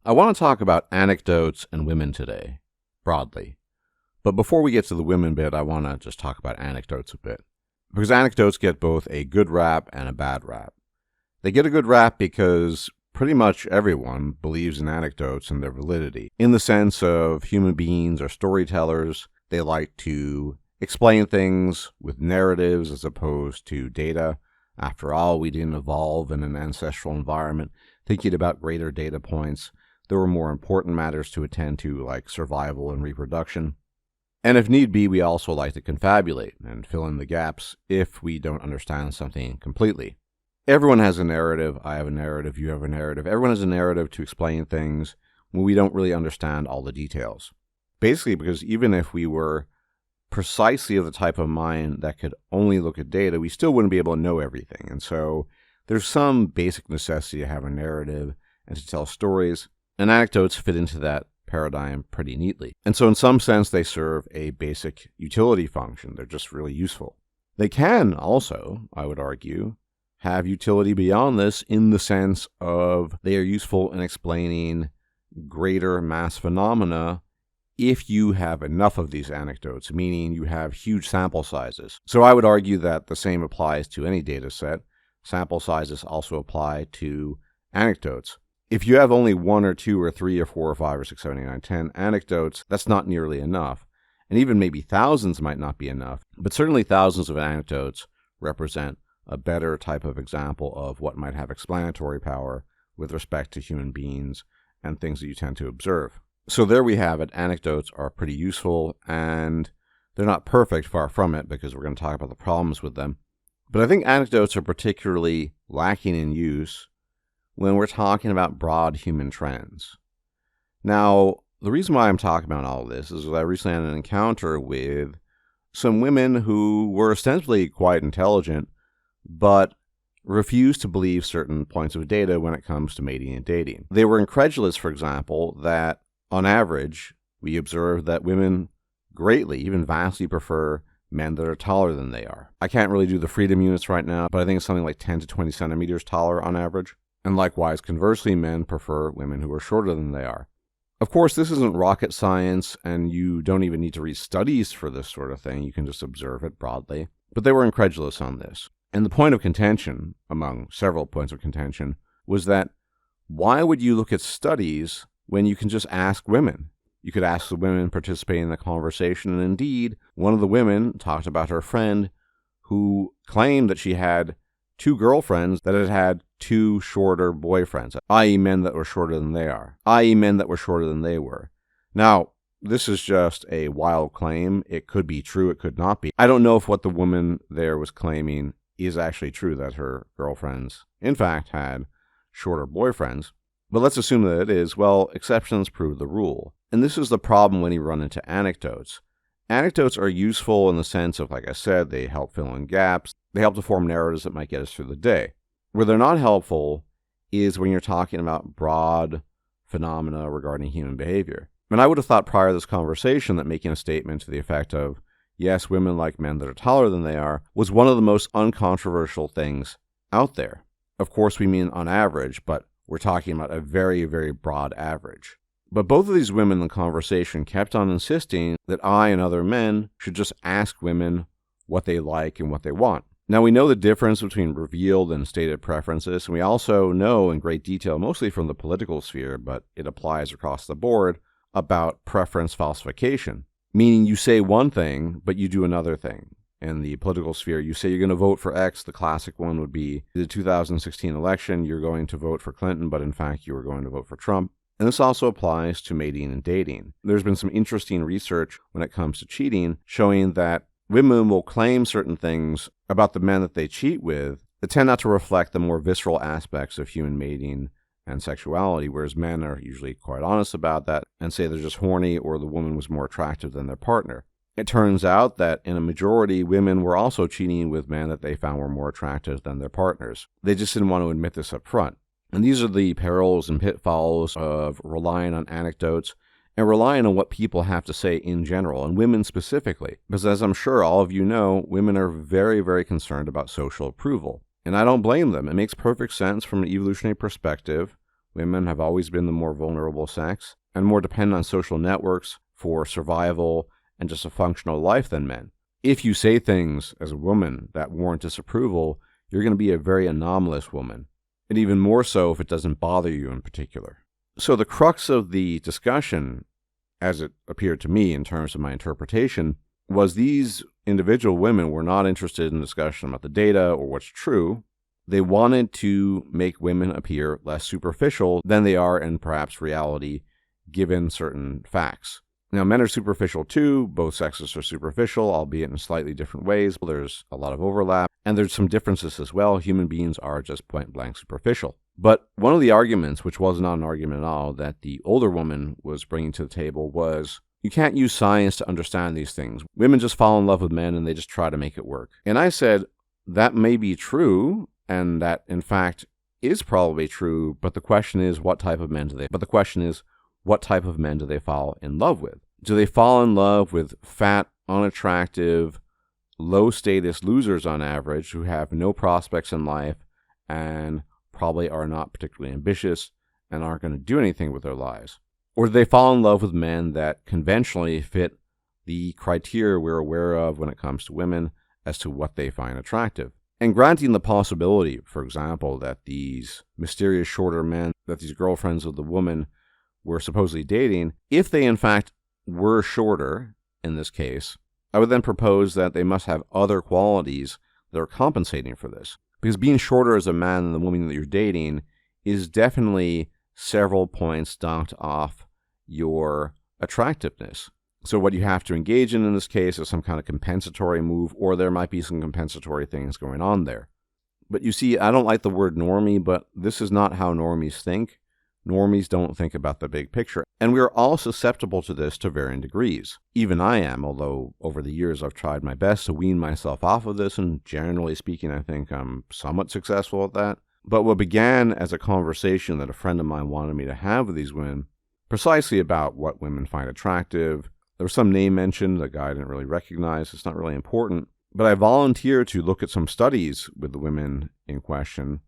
I want to talk about anecdotes and women today, broadly. But before we get to the women bit, I want to just talk about anecdotes a bit. Because anecdotes get both a good rap and a bad rap. They get a good rap because pretty much everyone believes in anecdotes and their validity. In the sense of human beings are storytellers, they like to explain things with narratives as opposed to data. After all, we didn't evolve in an ancestral environment thinking about greater data points. There were more important matters to attend to, like survival and reproduction. And if need be, we also like to confabulate and fill in the gaps if we don't understand something completely. Everyone has a narrative. I have a narrative. You have a narrative. Everyone has a narrative to explain things when we don't really understand all the details. Basically, because even if we were precisely of the type of mind that could only look at data, we still wouldn't be able to know everything. And so there's some basic necessity to have a narrative and to tell stories, and anecdotes fit into that paradigm pretty neatly. And so in some sense, they serve a basic utility function. They're just really useful. They can also, I would argue, have utility beyond this in the sense of they are useful in explaining greater mass phenomena if you have enough of these anecdotes, meaning you have huge sample sizes. So I would argue that the same applies to any data set. Sample sizes also apply to anecdotes. If you have only 1 or 2 or 3 or 4 or 5 or 6, 7, 8, 9, 10 anecdotes, that's not nearly enough. And even maybe thousands might not be enough, but certainly thousands of anecdotes represent a better type of example of what might have explanatory power with respect to human beings and things that you tend to observe. So there we have it. Anecdotes are pretty useful, and they're not perfect, far from it, because we're going to talk about the problems with them. But I think anecdotes are particularly lacking in use when we're talking about broad human trends. Now, the reason why I'm talking about all of this is that I recently had an encounter with some women who were ostensibly quite intelligent, but refused to believe certain points of data when it comes to mating and dating. They were incredulous, for example, that on average, we observe that women greatly, even vastly prefer men that are taller than they are. I can't really do the freedom units right now, but I think it's something like 10 to 20 centimeters taller on average. And likewise, conversely, men prefer women who are shorter than they are. Of course, this isn't rocket science, and you don't even need to read studies for this sort of thing. You can just observe it broadly. But they were incredulous on this. And the point of contention, among several points of contention, was that why would you look at studies when you can just ask women? You could ask the women participating in the conversation, and indeed, one of the women talked about her friend who claimed that she had 2 girlfriends that had had 2 shorter boyfriends, i.e. men that were shorter than they are, i.e. men that were shorter than they were. Now, this is just a wild claim. It could be true, it could not be. I don't know if what the woman there was claiming is actually true, that her girlfriends, in fact, had shorter boyfriends. But let's assume that it is. Well, exceptions prove the rule. And this is the problem when you run into anecdotes. Anecdotes are useful in the sense of, like I said, they help fill in gaps. They help to form narratives that might get us through the day. Where they're not helpful is when you're talking about broad phenomena regarding human behavior. And I would have thought prior to this conversation that making a statement to the effect of, yes, women like men that are taller than they are, was one of the most uncontroversial things out there. Of course, we mean on average, but we're talking about a very, very broad average. But both of these women in the conversation kept on insisting that I and other men should just ask women what they like and what they want. Now, we know the difference between revealed and stated preferences, and we also know in great detail, mostly from the political sphere, but it applies across the board, about preference falsification. Meaning you say one thing, but you do another thing. In the political sphere, you say you're going to vote for X. The classic one would be the 2016 election. You're going to vote for Clinton, but in fact, you were going to vote for Trump. And this also applies to mating and dating. There's been some interesting research when it comes to cheating, showing that women will claim certain things about the men that they cheat with that tend not to reflect the more visceral aspects of human mating and sexuality, whereas men are usually quite honest about that and say they're just horny or the woman was more attractive than their partner. It turns out that in a majority, women were also cheating with men that they found were more attractive than their partners. They just didn't want to admit this up front. And these are the perils and pitfalls of relying on anecdotes and relying on what people have to say in general, and women specifically. Because as I'm sure all of you know, women are very, very concerned about social approval. And I don't blame them. It makes perfect sense from an evolutionary perspective. Women have always been the more vulnerable sex and more dependent on social networks for survival and just a functional life than men. If you say things as a woman that warrant disapproval, you're going to be a very anomalous woman, and even more so if it doesn't bother you in particular. So the crux of the discussion, as it appeared to me in terms of my interpretation, was these individual women were not interested in discussion about the data or what's true. They wanted to make women appear less superficial than they are in perhaps reality, given certain facts. Now, men are superficial too. Both sexes are superficial, albeit in slightly different ways. There's a lot of overlap, and there's some differences as well. Human beings are just point-blank superficial. But one of the arguments, which was not an argument at all, that the older woman was bringing to the table was, you can't use science to understand these things. Women just fall in love with men and they just try to make it work. And I said, that may be true, and that in fact is probably true, but the question is, what type of men do they fall in love with? Do they fall in love with fat, unattractive, low-status losers on average who have no prospects in life and probably are not particularly ambitious and aren't going to do anything with their lives? Or do they fall in love with men that conventionally fit the criteria we're aware of when it comes to women as to what they find attractive? And granting the possibility, for example, that these mysterious shorter men, that these girlfriends of the woman were supposedly dating, if they in fact were shorter in this case, I would then propose that they must have other qualities that are compensating for this. Because being shorter as a man than the woman that you're dating is definitely several points knocked off your attractiveness. So what you have to engage in this case is some kind of compensatory move, or there might be some compensatory things going on there. But you see, I don't like the word normie, but this is not how normies think. Normies don't think about the big picture. And we are all susceptible to this to varying degrees. Even I am, although over the years I've tried my best to wean myself off of this, and generally speaking, I think I'm somewhat successful at that. But what began as a conversation that a friend of mine wanted me to have with these women, precisely about what women find attractive. There was some name mentioned, a guy I didn't really recognize. It's not really important. But I volunteered to look at some studies with the women in question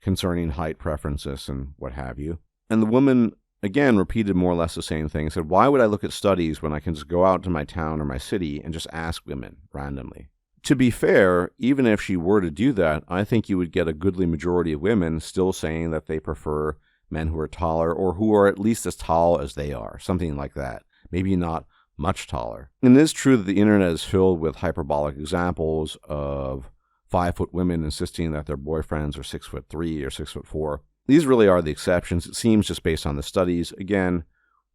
concerning height preferences and what have you. And the woman, again, repeated more or less the same thing. Said, why would I look at studies when I can just go out to my town or my city and just ask women randomly? To be fair, even if she were to do that, I think you would get a goodly majority of women still saying that they prefer men who are taller or who are at least as tall as they are, something like that. Maybe not much taller. And it is true that the internet is filled with hyperbolic examples of 5-foot women insisting that their boyfriends are 6'3" or 6'4". These really are the exceptions. It seems just based on the studies. Again,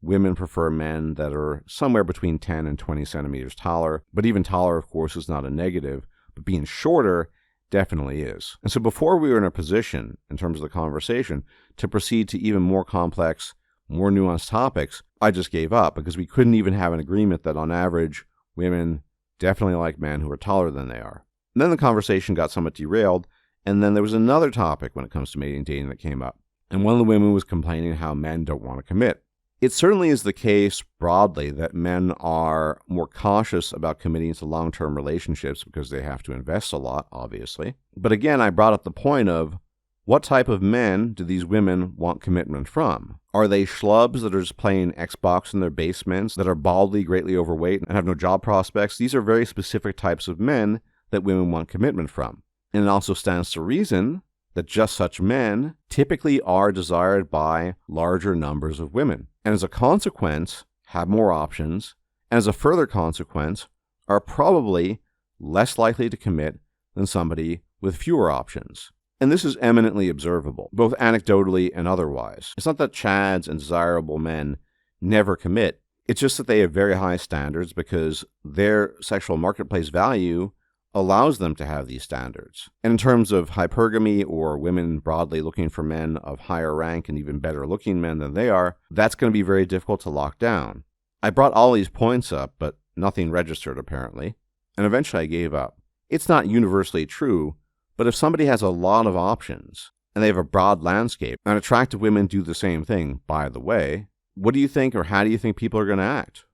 women prefer men that are somewhere between 10 and 20 centimeters taller. But even taller, of course, is not a negative. But being shorter definitely is. And so before we were in a position, in terms of the conversation, to proceed to even more complex, more nuanced topics, I just gave up because we couldn't even have an agreement that on average, women definitely like men who are taller than they are. And then the conversation got somewhat derailed, and then there was another topic when it comes to mating and dating that came up. And one of the women was complaining how men don't want to commit. It certainly is the case broadly that men are more cautious about committing to long-term relationships because they have to invest a lot, obviously. But again, I brought up the point of what type of men do these women want commitment from? Are they schlubs that are just playing Xbox in their basements, that are baldly, greatly overweight, and have no job prospects? These are very specific types of men that women want commitment from. And it also stands to reason that just such men typically are desired by larger numbers of women. And as a consequence, have more options, and as a further consequence, are probably less likely to commit than somebody with fewer options. And this is eminently observable, both anecdotally and otherwise. It's not that chads and desirable men never commit. It's just that they have very high standards because their sexual marketplace value allows them to have these standards. And in terms of hypergamy or women broadly looking for men of higher rank and even better looking men than they are, that's going to be very difficult to lock down. I brought all these points up, but nothing registered apparently. And eventually I gave up. It's not universally true, but if somebody has a lot of options and they have a broad landscape, and attractive women do the same thing, by the way, what do you think or how do you think people are going to act?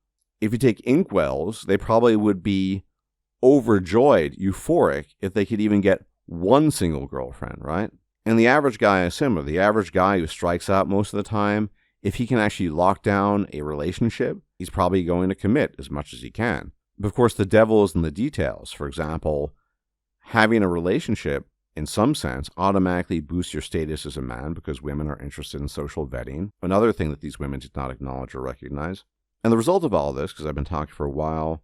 If you take inkwells, they probably would be overjoyed, euphoric, if they could even get one single girlfriend, right? And the average guy is similar. The average guy who strikes out most of the time, if he can actually lock down a relationship, he's probably going to commit as much as he can. But of course, the devil is in the details. For example, having a relationship, in some sense, automatically boosts your status as a man because women are interested in social vetting. Another thing that these women did not acknowledge or recognize. And the result of all this, because I've been talking for a while,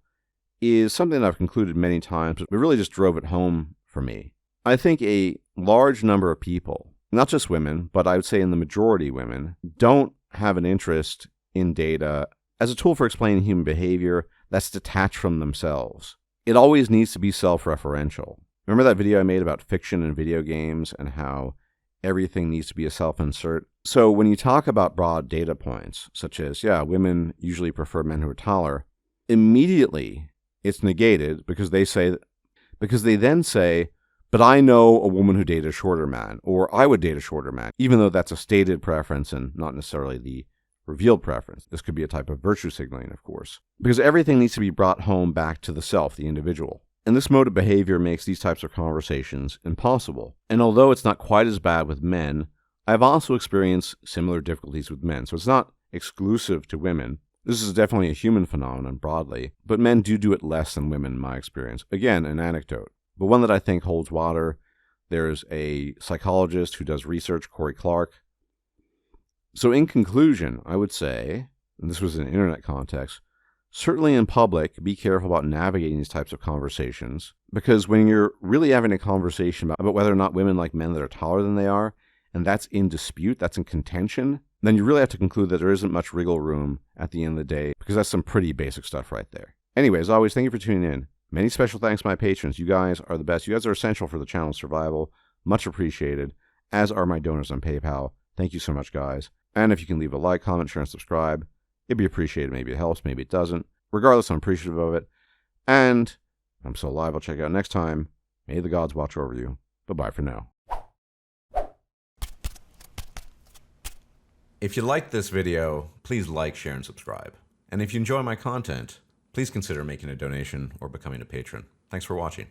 is something that I've concluded many times, but it really just drove it home for me. I think a large number of people, not just women, but I would say in the majority women, don't have an interest in data as a tool for explaining human behavior that's detached from themselves. It always needs to be self-referential. Remember that video I made about fiction and video games and how everything needs to be a self-insert? So when you talk about broad data points, such as, women usually prefer men who are taller, immediately it's negated because they then say, but I know a woman who dated a shorter man, or I would date a shorter man, even though that's a stated preference and not necessarily the revealed preference. This could be a type of virtue signaling, of course, because everything needs to be brought home back to the self, the individual. And this mode of behavior makes these types of conversations impossible. And although it's not quite as bad with men, I've also experienced similar difficulties with men. So it's not exclusive to women. This is definitely a human phenomenon broadly, but men do it less than women in my experience. Again, an anecdote, but one that I think holds water. There's a psychologist who does research, Corey Clark. So in conclusion, I would say, and this was in an internet context, certainly in public, be careful about navigating these types of conversations, because when you're really having a conversation about whether or not women like men that are taller than they are, and that's in dispute, that's in contention, then you really have to conclude that there isn't much wriggle room at the end of the day, because that's some pretty basic stuff right there. Anyway, as always, thank you for tuning in. Many special thanks to my patrons. You guys are the best. You guys are essential for the channel's survival. Much appreciated, as are my donors on PayPal. Thank you so much, guys. And if you can leave a like, comment, share, and subscribe, it'd be appreciated. Maybe it helps, maybe it doesn't. Regardless, I'm appreciative of it. And I'm so alive, I'll check you out next time. May the gods watch over you. Bye-bye for now. If you liked this video, please like, share, and subscribe. And if you enjoy my content, please consider making a donation or becoming a patron. Thanks for watching.